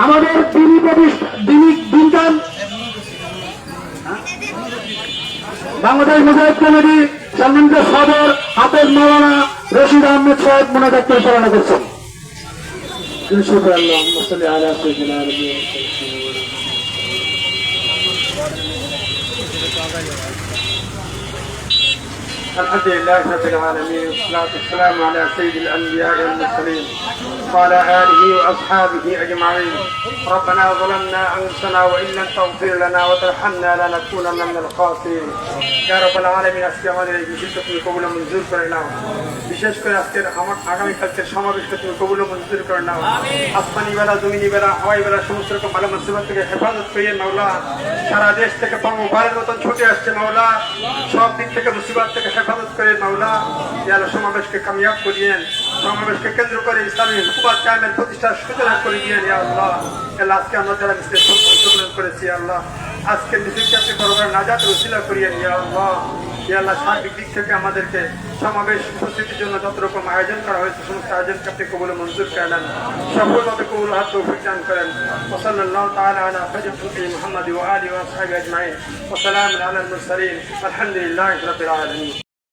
আমাদের দিনী বিজ্ঞান বাংলাদেশ মুজাহিদ কমিটি সম্মানিত সদর হাফেজ মাওলানা রশিদ আহমেদ সাহেব মোনাজাত পরিচালনা করছেন। الحمد لله رب العالمين والصلاة والسلام على سيد الأنبياء والمرسلين وعلى آله وأصحابه أجمعين. ربنا ظلمنا أنفسنا وإن لم تغفر لنا وترحمنا لنكونن من الخاسرين. يا رب العالمين আজকে আমাদের এই বিশেষটা তুমি কবুল মঞ্জুর করে নাও। বিশেষ করে আজকের আগামীকালকে সমাবেশটা তুমি কবুল মঞ্জুর করে নাও। আসমানি বেলা জমিনি বেলা হাওয়াই বেলা সমস্ত রকম ভালো মুসিবত থেকে হেফাজত করিয়ে মাওলা। সারা দেশ থেকে পাঙ্গুবারের মতন ছুটে আসছে মাওলা। সব দিক থেকে মুসিবত থেকে হেফাজত করে মাওলা। ইয়া আল্লাহ সমাবেশকে কামিয়াব করিয়েন। সমাবেশকে কেন্দ্র করে ইসলামী হুকুমত কায়েমের প্রতিষ্ঠার সূচনা করে দিয়েন ইয়া আল্লাহ। আল্লাহ আজকে আমরা যারা মিছিলে অংশগ্রহণ করেছি আল্লাহ আজকে মিছিলকে আপনি বড় নাজাত ওসিলা করিয়েন ইয়া আল্লাহ। ইয়া আল্লাহ সার্বিক দিক থেকে আমাদেরকে সমাবেশ উপস্থিতির জন্য যত রকম আয়োজন করা হয়েছে সমস্ত আয়োজনকে আপনি কবুল মঞ্জুর করে নেন। সফলভাবে কবুল হাত তৌফিক দান করেন। ওয়াসাল্লাল্লাহু তাআলা আলা খায়রি মুহাম্মাদ ওয়া আলিহি ওয়া আসহাবিহি আজমাইন ওয়া সালামুন আলাল মুরসালিন আলহামদুলিল্লাহি রাব্বিল আলামিন।